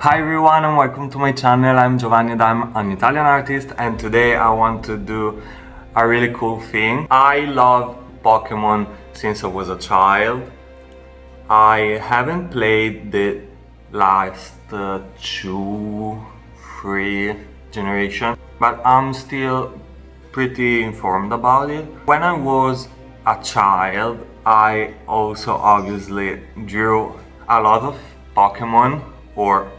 Hi everyone and welcome to my channel. I'm Giovanni and I'm an Italian artist, and today I want to do a really cool thing. I love Pokemon since I was a child. I haven't played the last 2-3 generation, but I'm still pretty informed about it. When I was a child, I also obviously drew a lot of Pokemon, or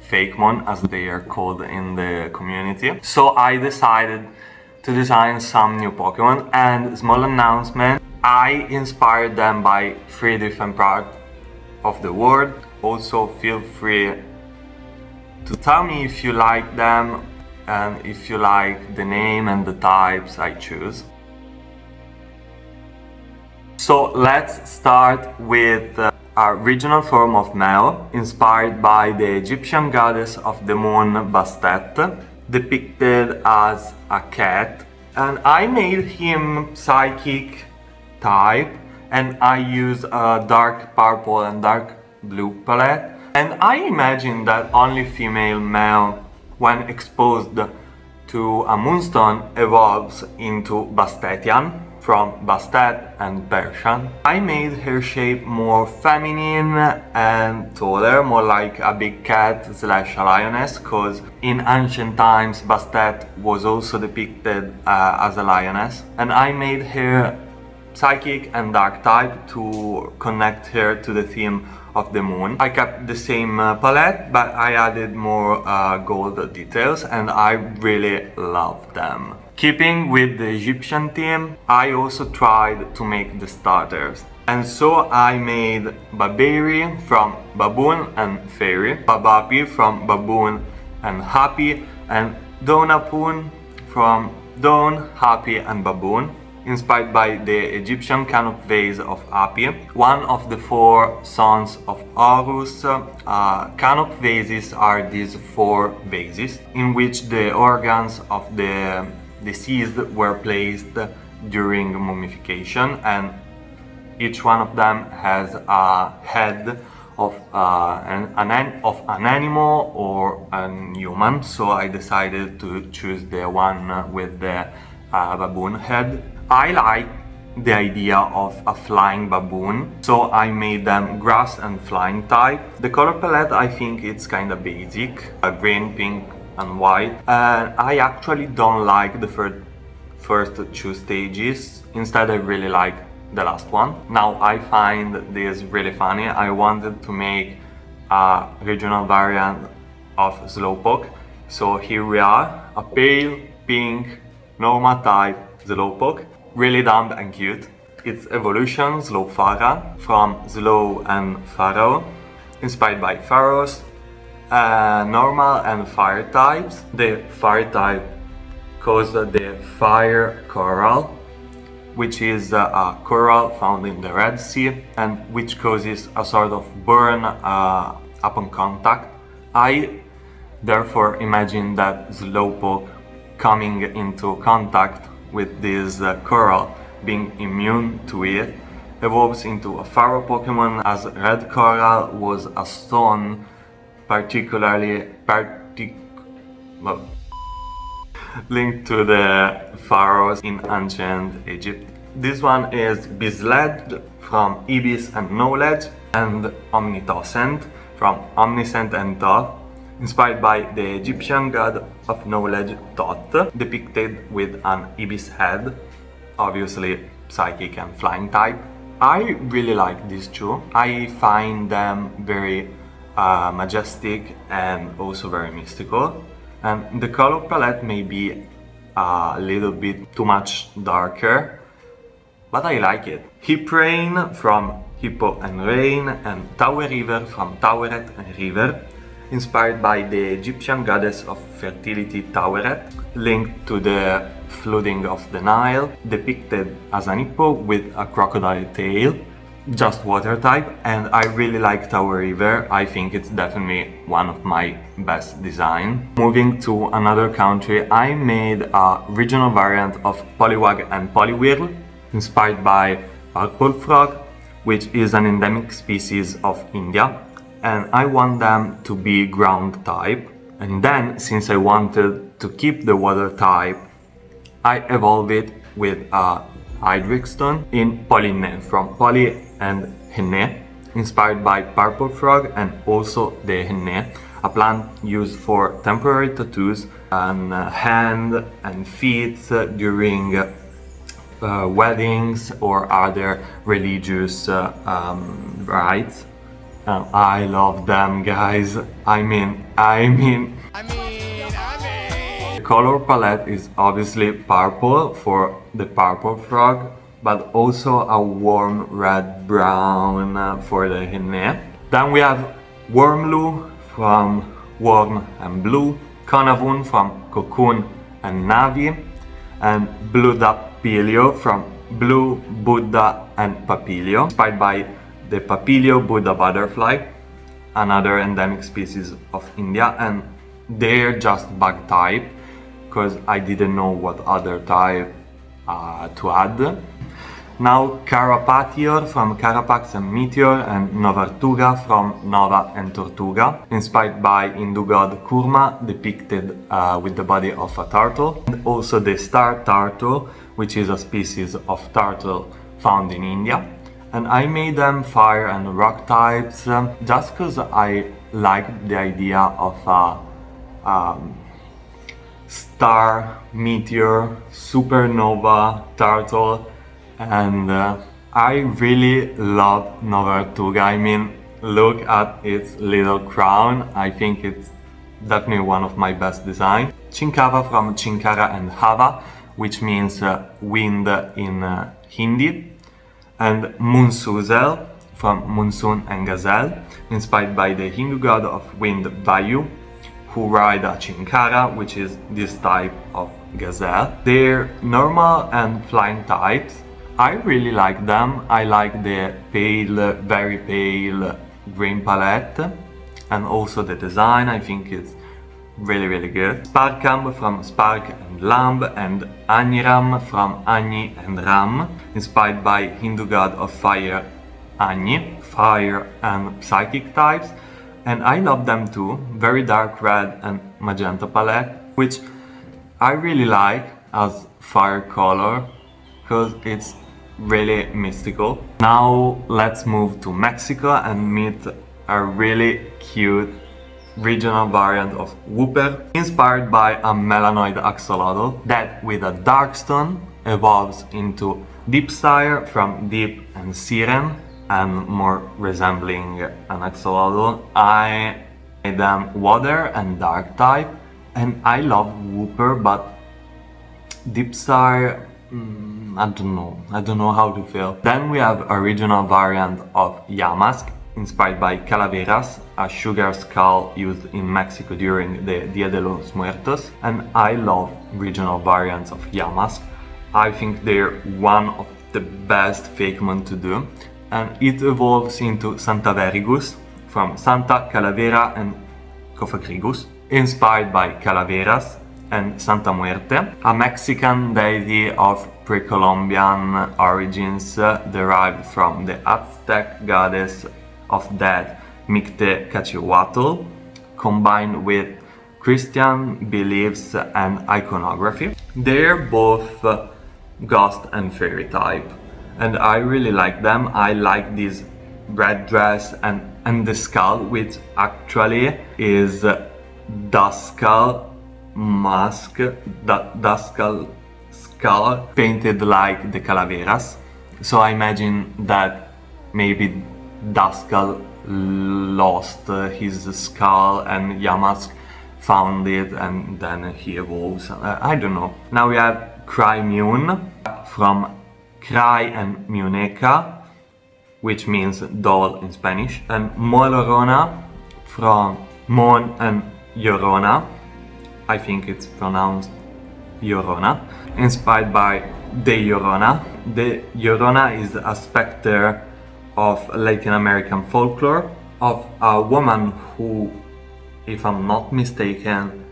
Fakemon as they are called in the community. So I decided to design some new Pokemon, and small announcement, I inspired them by 3 different parts of the world. Also feel free to tell me if you like them and if you like the name and the types I choose. So let's start with a regional form of Meo, inspired by the Egyptian goddess of the moon Bastet, depicted as a cat, and I made him psychic type, and I used a dark purple and dark blue palette, and I imagine that only female Meo, when exposed to a moonstone, evolves into Bastetian, from Bastet and Persian. I made her shape more feminine and taller, more like a big cat / a lioness, because in ancient times Bastet was also depicted as a lioness. And I made her psychic and dark type to connect her to the theme of the moon. I kept the same palette, but I added more gold details, and I really love them. Keeping with the Egyptian theme, I also tried to make the starters. And so I made Baberi from Baboon and Fairy, Babapi from Baboon and Happy, and Donapun from Dawn, Happy and Baboon, inspired by the Egyptian canop vase of Happy, one of the 4 sons of Horus. Canop vases are these 4 vases in which the organs of the deceased were placed during mummification, and each one of them has a head of an animal or an human, so I decided to choose the one with the baboon head. I like the idea of a flying baboon, so I made them grass and flying type. The color palette, I think it's kinda basic, green, pink and white, and I actually don't like the first 2 stages. Instead, I really like the last one. Now I find this really funny. I wanted to make a regional variant of Slowpoke, so here we are, a pale pink normal type Slowpoke, really dumb and cute. Its evolution, Slowfara, from Slow and Pharaoh, inspired by pharaohs. Normal and fire types. The fire type caused the fire coral, which is a coral found in the Red Sea and which causes a sort of burn upon contact. I therefore imagine that Slowpoke coming into contact with this coral, being immune to it, evolves into a pharaoh Pokemon, as red coral was a stone linked to the pharaohs in ancient Egypt. This one is Bisled from Ibis and Knowledge, and Omnitocent from Omniscient and Thought, inspired by the Egyptian god of knowledge Thoth, depicted with an ibis head, obviously psychic and flying type. I really like these 2. I find them very majestic and also very mystical, and the color palette may be a little bit too much darker, but I like it. Hiprain from Hippo and Rain, and Tower River from Toweret and River, inspired by the Egyptian goddess of fertility Taweret, linked to the flooding of the Nile, depicted as an hippo with a crocodile tail, just water type, and I really like Tower River. I think it's definitely one of my best design. Moving to another country, I made a regional variant of Poliwag and Poliwhirl, inspired by Purple Frog, which is an endemic species of India, and I want them to be ground type. And then, since I wanted to keep the water type, I evolved it with a hydric stone in Polyne, from Poly and Henne, inspired by purple frog and also the Henne, a plant used for temporary tattoos on hand and feet during weddings or other religious rites. I love them, guys. I mean. The color palette is obviously purple for the purple frog, but also a warm red-brown for the Henne. Then we have Wormlu from Warm and Blue, Conavun from Cocoon and Navi, and Blue Papilio from Blue, Buddha and Papilio, inspired by the Papilio Buddha butterfly, another endemic species of India, and they're just bug type, because I didn't know what other type to add. Now Carapatior from Carapax and Meteor, and Novartuga from Nova and Tortuga, inspired by Hindu god Kurma, depicted with the body of a turtle, and also the star turtle, which is a species of turtle found in India. And I made them fire and rock types just because I liked the idea of a star, meteor, supernova, turtle, and I really love Novartuga. I mean, look at its little crown. I think it's definitely one of my best designs. Chinkava from Chinkara and Hava, which means wind in Hindi, and Moonsuzel from Monsoon and Gazelle, inspired by the Hindu god of wind Vayu, who ride a Chinkara, which is this type of gazelle. They're normal and flying types. I really like them. I like the pale, very pale green palette, and also the design. I think it's really good. Sparkam from Spark and Lamb, and Agniram from Agni and Ram, inspired by Hindu god of fire Agni, fire and psychic types. And I love them too. Very dark red and magenta palette, which I really like as fire color because it's really mystical. Now let's move to Mexico and meet a really cute regional variant of Whooper, inspired by a melanoid axolotl that, with a dark stone, evolves into Deep Sire from Deep and Siren, and more resembling an axolotl. I made them water and dark type, and I love Whooper, but Deep Sire, I don't know how to feel. Then we have a regional variant of Yamask, inspired by calaveras, a sugar skull used in Mexico during the Dia de los Muertos, and I love regional variants of Yamask. I think they're one of the best fakemon to do, and it evolves into Santa Verigus from Santa Calavera and Cofagrigus, inspired by calaveras, and Santa Muerte, a Mexican deity of pre-Columbian origins derived from the Aztec goddess of death Mictecacihuatl, combined with Christian beliefs and iconography. They're both ghost and fairy type, and I really like them. I like this red dress and the skull, which actually is Duskull mask, Duskull skull painted like the calaveras. So I imagine that maybe Duskull lost his skull and Yamask found it and then he evolves. I don't know. Now we have Crymune from Cry and Muneca, which means doll in Spanish, and Molorona from Mon and Llorona. I think it's pronounced Llorona, inspired by the Llorona. The Llorona is a specter of Latin American folklore of a woman who, if I'm not mistaken,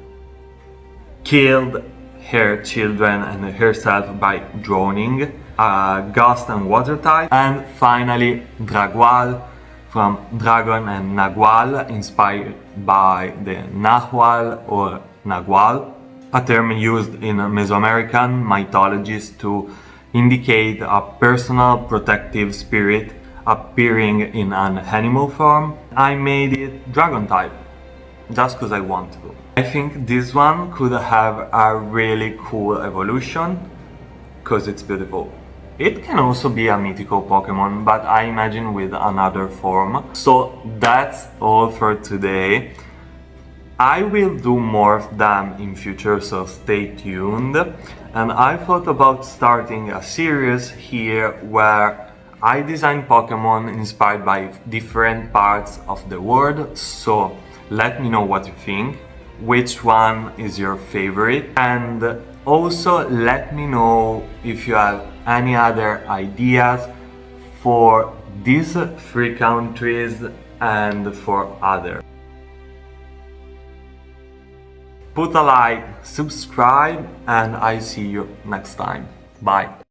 killed her children and herself by drowning, a ghost and water type. And finally Dragual from dragon and nagual, inspired by the nahual or nagual, a term used in Mesoamerican mythologies to indicate a personal protective spirit appearing in an animal form. I made it dragon type, just because I want to. I think this one could have a really cool evolution, because it's beautiful. It can also be a mythical Pokemon, but I imagine with another form. So that's all for today. I will do more of them in future, so stay tuned. And I thought about starting a series here where I design Pokemon inspired by different parts of the world. So let me know what you think, which one is your favorite, and also let me know if you have any other ideas for these 3 countries and for others. Put a like, subscribe, and I see you next time. Bye.